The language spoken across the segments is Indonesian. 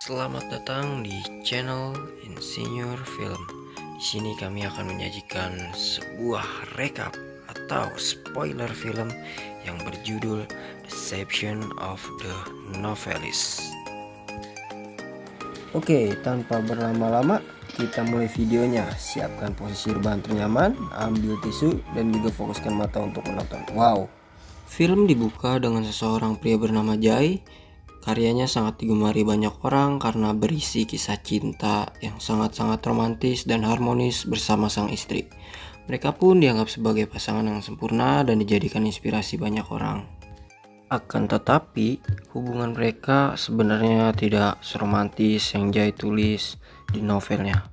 Selamat datang di channel Insinyur Film. Di sini kami akan menyajikan sebuah rekap atau spoiler film yang berjudul Deception of the Novelist. Oke, tanpa berlama-lama kita mulai videonya. Siapkan posisi rebahan ternyaman, ambil tisu, dan juga fokuskan mata untuk menonton. Wow, film dibuka dengan seseorang pria bernama Jai. Karyanya sangat digemari banyak orang karena berisi kisah cinta yang sangat-sangat romantis dan harmonis bersama sang istri. Mereka pun dianggap sebagai pasangan yang sempurna dan dijadikan inspirasi banyak orang. Akan tetapi, hubungan mereka sebenarnya tidak seromantis yang Jai tulis di novelnya.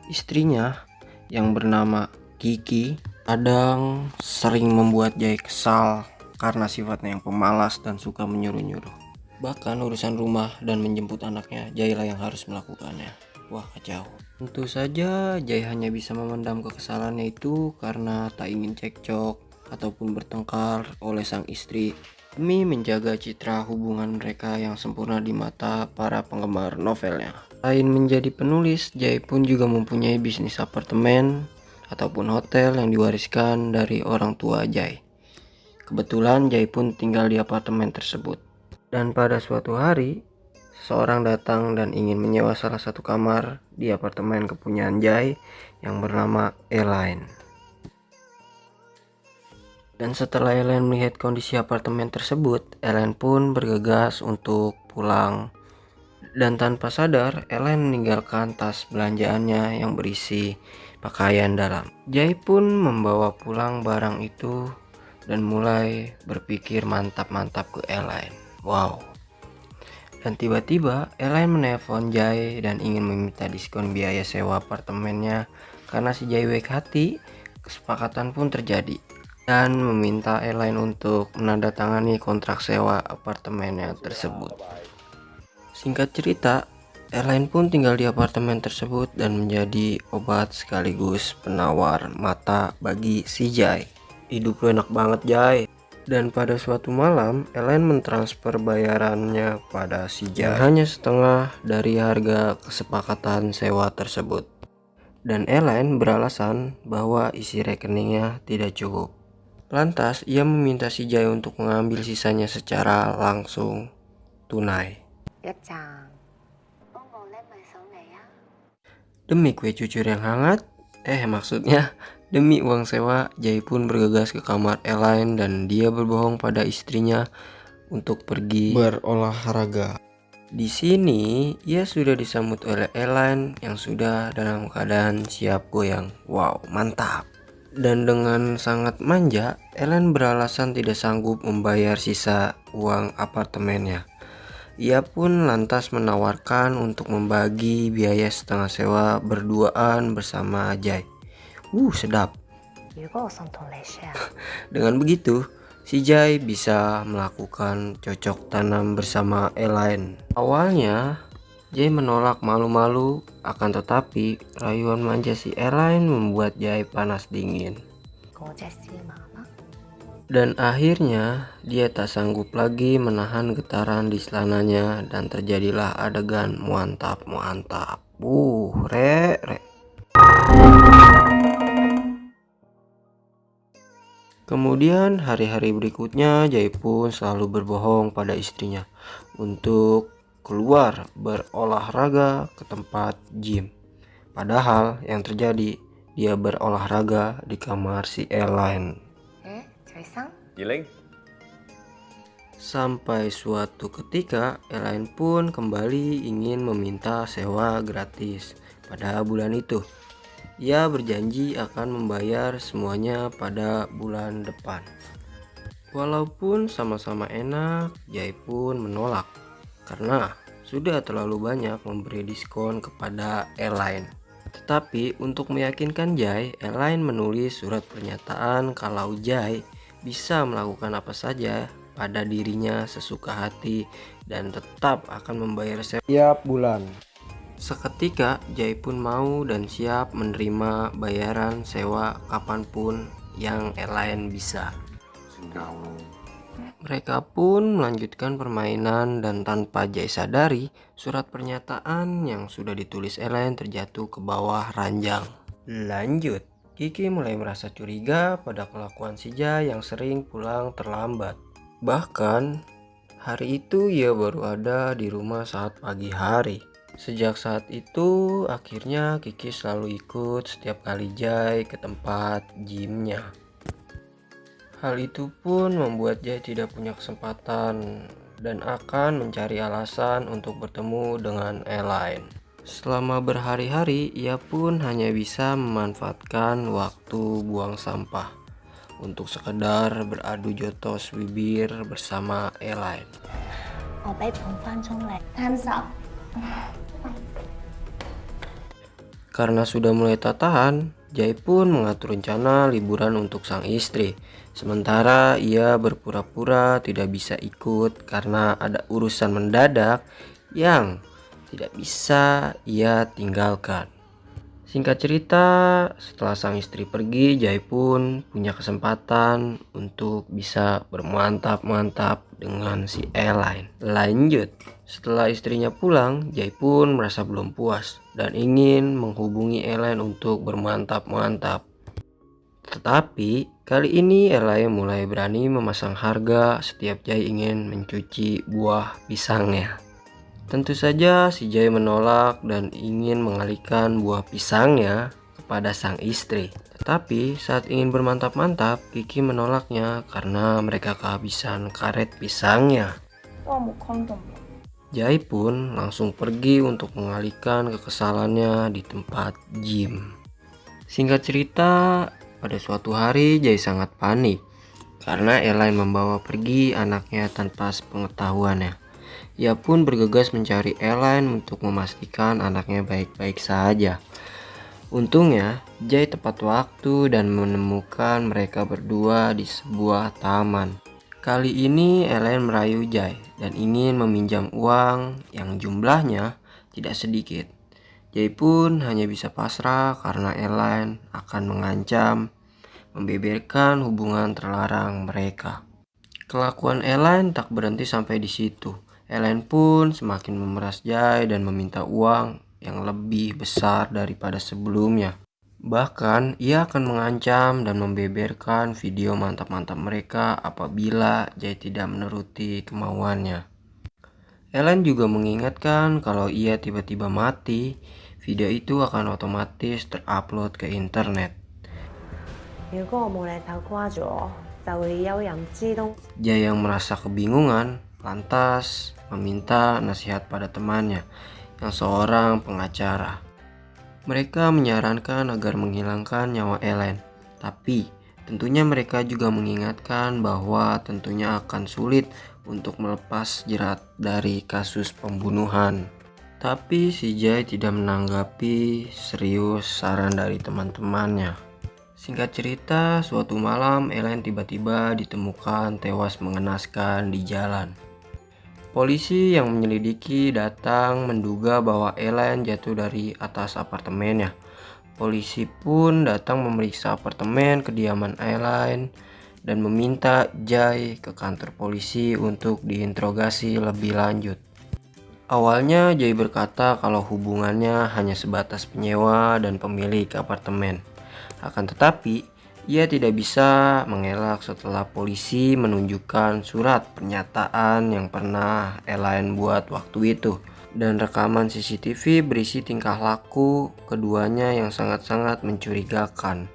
Istrinya yang bernama Kiki kadang sering membuat Jai kesal karena sifatnya yang pemalas dan suka menyuruh-nyuruh. Bahkan urusan rumah dan menjemput anaknya, Jai lah yang harus melakukannya. Wah, kacau. Tentu saja Jai hanya bisa memendam kekesalannya itu karena tak ingin cekcok ataupun bertengkar oleh sang istri demi menjaga citra hubungan mereka yang sempurna di mata para penggemar novelnya. Selain menjadi penulis, Jai pun juga mempunyai bisnis apartemen ataupun hotel yang diwariskan dari orang tua Jai. Kebetulan Jai pun tinggal di apartemen tersebut. Dan pada suatu hari, seseorang datang dan ingin menyewa salah satu kamar di apartemen kepunyaan Jai yang bernama Elaine. Dan setelah Elaine melihat kondisi apartemen tersebut, Elaine pun bergegas untuk pulang. Dan tanpa sadar, Elaine meninggalkan tas belanjaannya yang berisi pakaian dalam. Jai pun membawa pulang barang itu dan mulai berpikir mantap-mantap ke Elaine. Wow. Dan tiba-tiba Elaine menelpon Jai dan ingin meminta diskon biaya sewa apartemennya karena si Jai baik hati. Kesepakatan pun terjadi dan meminta Elaine untuk menandatangani kontrak sewa apartemennya tersebut. Singkat cerita, Elaine pun tinggal di apartemen tersebut dan menjadi obat sekaligus penawar mata bagi si Jai. Hidup lu enak banget, Jai. Dan pada suatu malam, Elaine mentransfer bayarannya pada si Jai hanya setengah dari harga kesepakatan sewa tersebut. Dan Elaine beralasan bahwa isi rekeningnya tidak cukup. Lantas, ia meminta si Jai untuk mengambil sisanya secara langsung tunai. Demi kue cucur yang hangat, maksudnya demi uang sewa, Jai pun bergegas ke kamar Elaine dan dia berbohong pada istrinya untuk pergi berolahraga. Di sini, ia sudah disambut oleh Elaine yang sudah dalam keadaan siap goyang. Wow, mantap. Dan dengan sangat manja, Elaine beralasan tidak sanggup membayar sisa uang apartemennya. Ia pun lantas menawarkan untuk membagi biaya setengah sewa berduaan bersama Jai. Sedap. Dengan begitu, si Jai bisa melakukan cocok tanam bersama Elaine. Awalnya, Jai menolak malu-malu, akan tetapi rayuan manja si Elaine membuat Jai panas dingin. Dan akhirnya, dia tak sanggup lagi menahan getaran di celananya dan terjadilah adegan muantap. Re. Kemudian hari-hari berikutnya Jai pun selalu berbohong pada istrinya untuk keluar berolahraga ke tempat gym. Padahal yang terjadi dia berolahraga di kamar si Elaine. Sampai suatu ketika Elaine pun kembali ingin meminta sewa gratis pada bulan itu. Ia berjanji akan membayar semuanya pada bulan depan. Walaupun sama-sama enak, Jai pun menolak karena sudah terlalu banyak memberi diskon kepada Elaine. Tetapi untuk meyakinkan Jai, Elaine menulis surat pernyataan kalau Jai bisa melakukan apa saja pada dirinya sesuka hati dan tetap akan membayar setiap bulan. Seketika Jai pun mau dan siap menerima bayaran sewa kapanpun yang Elaine bisa. Mereka pun melanjutkan permainan dan tanpa Jay sadari, surat pernyataan yang sudah ditulis Ellen terjatuh ke bawah ranjang. Lanjut, Kiki mulai merasa curiga pada kelakuan si Jay yang sering pulang terlambat. Bahkan, hari itu ia baru ada di rumah saat pagi hari. Sejak saat itu, akhirnya Kiki selalu ikut setiap kali Jay ke tempat gymnya. Hal itu pun membuat Jay tidak punya kesempatan dan akan mencari alasan untuk bertemu dengan Elaine. Selama berhari-hari, ia pun hanya bisa memanfaatkan waktu buang sampah untuk sekedar beradu jotos bibir bersama Elaine. Karena sudah mulai tak tahan, Jay pun mengatur rencana liburan untuk sang istri. Sementara ia berpura-pura tidak bisa ikut karena ada urusan mendadak yang tidak bisa ia tinggalkan. Singkat cerita, setelah sang istri pergi, Jay pun punya kesempatan untuk bisa bermantap-mantap dengan si Elaine. Lanjut, setelah istrinya pulang, Jay pun merasa belum puas dan ingin menghubungi Elaine untuk bermantap-mantap. Tetapi kali ini Elaine mulai berani memasang harga setiap Jay ingin mencuci buah pisangnya. Tentu saja si Jay menolak dan ingin mengalihkan buah pisangnya kepada sang istri. Tetapi saat ingin bermantap-mantap, Kiki menolaknya karena mereka kehabisan karet pisangnya. Jay pun langsung pergi untuk mengalihkan kekesalannya di tempat gym. Singkat cerita, pada suatu hari Jay sangat panik karena Elaine membawa pergi anaknya tanpa sepengetahuannya. Ia pun bergegas mencari Elaine untuk memastikan anaknya baik-baik saja. Untungnya, Jay tepat waktu dan menemukan mereka berdua di sebuah taman. Kali ini Elaine merayu Jay dan ingin meminjam uang yang jumlahnya tidak sedikit. Jay pun hanya bisa pasrah karena Elaine akan mengancam membeberkan hubungan terlarang mereka. Kelakuan Elaine tak berhenti sampai di situ. Elaine pun semakin memeras Jay dan meminta uang yang lebih besar daripada sebelumnya. Bahkan ia akan mengancam dan membeberkan video mantap-mantap mereka apabila Jay tidak menuruti kemauannya. Elaine juga mengingatkan kalau ia tiba-tiba mati, video itu akan otomatis terupload ke internet. Jay yang merasa kebingungan lantas meminta nasihat pada temannya yang seorang pengacara. Mereka menyarankan agar menghilangkan nyawa Elaine, tapi tentunya mereka juga mengingatkan bahwa tentunya akan sulit untuk melepas jerat dari kasus pembunuhan. Tapi si Jay tidak menanggapi serius saran dari teman-temannya. Singkat cerita, suatu malam Elaine tiba-tiba ditemukan tewas mengenaskan di jalan. Polisi yang menyelidiki datang menduga bahwa Elaine jatuh dari atas apartemennya. Polisi pun datang memeriksa apartemen kediaman Elaine dan meminta Jay ke kantor polisi untuk diinterogasi lebih lanjut. Awalnya Jay berkata kalau hubungannya hanya sebatas penyewa dan pemilik apartemen. Akan tetapi, ia tidak bisa mengelak setelah polisi menunjukkan surat pernyataan yang pernah Elaine buat waktu itu dan rekaman CCTV berisi tingkah laku keduanya yang sangat-sangat mencurigakan.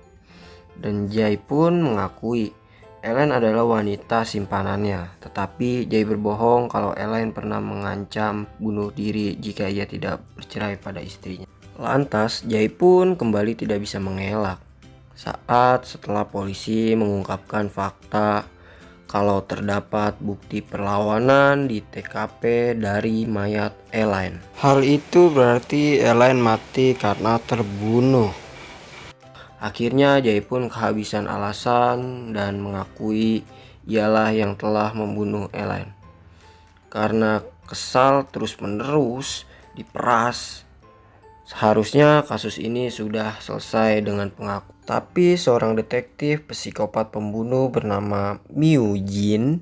Dan Jay pun mengakui Elaine adalah wanita simpanannya, tetapi Jay berbohong kalau Elaine pernah mengancam bunuh diri jika ia tidak bercerai pada istrinya. Lantas Jay pun kembali tidak bisa mengelak saat setelah polisi mengungkapkan fakta kalau terdapat bukti perlawanan di TKP dari mayat Elaine. Hal itu berarti Elaine mati karena terbunuh. Akhirnya Jay pun kehabisan alasan dan mengakui ialah yang telah membunuh Elaine. Karena kesal terus-menerus diperas, seharusnya kasus ini sudah selesai dengan pengakuan. Tapi seorang detektif psikopat pembunuh bernama Miu Jin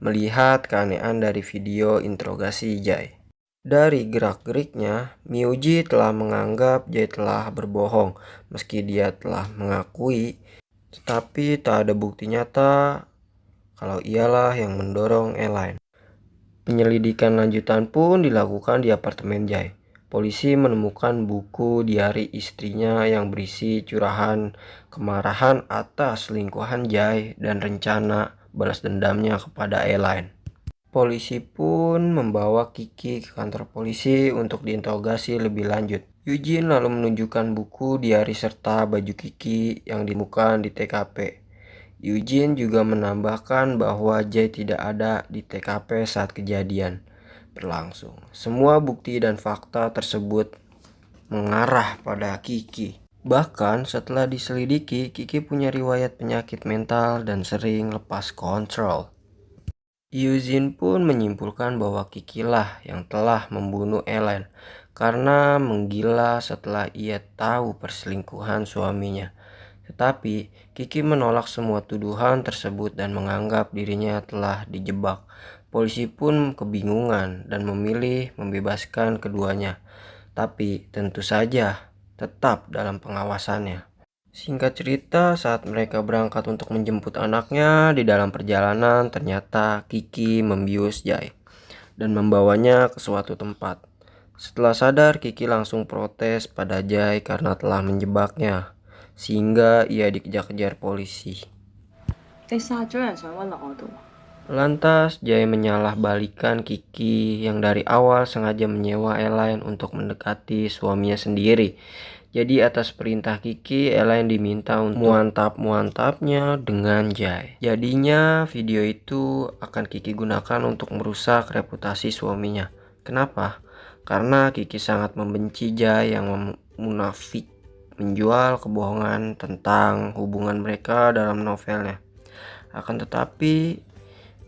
melihat keanehan dari video interogasi Jai. Dari gerak-geriknya, Miyuji telah menganggap Jai telah berbohong meski dia telah mengakui, tetapi tak ada bukti nyata kalau ialah yang mendorong Elaine. Penyelidikan lanjutan pun dilakukan di apartemen Jai. Polisi menemukan buku diari istrinya yang berisi curahan kemarahan atas selingkuhan Jai dan rencana balas dendamnya kepada Elaine. Polisi pun membawa Kiki ke kantor polisi untuk diinterogasi lebih lanjut. Eugene lalu menunjukkan buku diari serta baju Kiki yang ditemukan di TKP. Eugene juga menambahkan bahwa Jai tidak ada di TKP saat kejadian berlangsung. Semua bukti dan fakta tersebut mengarah pada Kiki. Bahkan setelah diselidiki, Kiki punya riwayat penyakit mental dan sering lepas kontrol. Eugene pun menyimpulkan bahwa Kiki lah yang telah membunuh Elaine karena menggila setelah ia tahu perselingkuhan suaminya. Tetapi Kiki menolak semua tuduhan tersebut dan menganggap dirinya telah dijebak. Polisi pun kebingungan dan memilih membebaskan keduanya, tapi tentu saja tetap dalam pengawasannya. Singkat cerita, saat mereka berangkat untuk menjemput anaknya, di dalam perjalanan ternyata Kiki membius Jai dan membawanya ke suatu tempat. Setelah sadar, Kiki langsung protes pada Jai karena telah menjebaknya, sehingga ia dikejar-kejar polisi. Lantas, Jai menyalahbalikan Kiki yang dari awal sengaja menyewa Elaine untuk mendekati suaminya sendiri. Jadi atas perintah Kiki, Elaine diminta untuk muantap-muantapnya dengan Jai. Jadinya video itu akan Kiki gunakan untuk merusak reputasi suaminya. Kenapa? Karena Kiki sangat membenci Jai yang munafik menjual kebohongan tentang hubungan mereka dalam novelnya. Akan tetapi,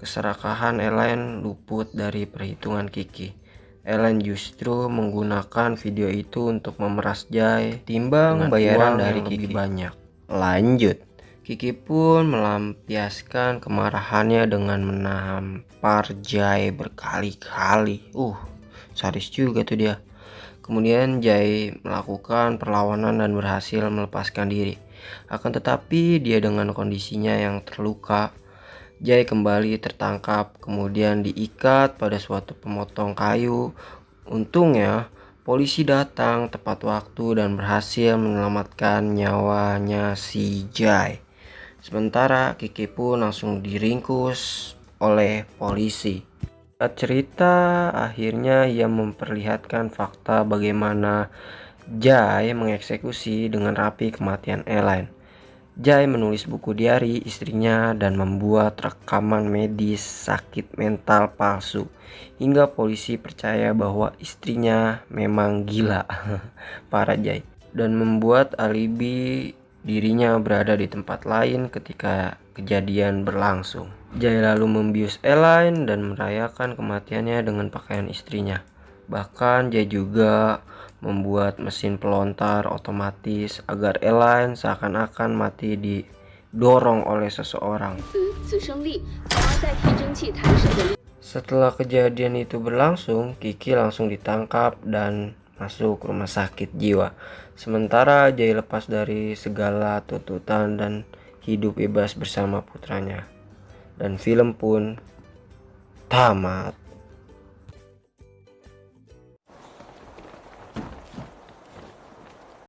keserakahan Elaine luput dari perhitungan Kiki. Elaine justru menggunakan video itu untuk memeras Jai timbang bayaran dari Kiki banyak. Lanjut, Kiki pun melampiaskan kemarahannya dengan menampar Jai berkali-kali. Sadis juga tuh dia. Kemudian Jai melakukan perlawanan dan berhasil melepaskan diri. Akan tetapi dia dengan kondisinya yang terluka, Jai kembali tertangkap, kemudian diikat pada suatu pemotong kayu. Untungnya, polisi datang tepat waktu dan berhasil menyelamatkan nyawanya si Jai. Sementara Kiki pun langsung diringkus oleh polisi. Saat cerita, akhirnya ia memperlihatkan fakta bagaimana Jai mengeksekusi dengan rapi kematian Elaine. Jai menulis buku diari istrinya dan membuat rekaman medis sakit mental palsu hingga polisi percaya bahwa istrinya memang gila. Para Jai, dan membuat alibi dirinya berada di tempat lain ketika kejadian berlangsung. Jai lalu membius Elaine dan merayakan kematiannya dengan pakaian istrinya. Bahkan Jai juga membuat mesin pelontar otomatis agar Elaine seakan-akan mati didorong oleh seseorang. Setelah kejadian itu berlangsung, Kiki langsung ditangkap dan masuk rumah sakit jiwa. Sementara Jai lepas dari segala tuntutan dan hidup bebas bersama putranya. Dan film pun tamat.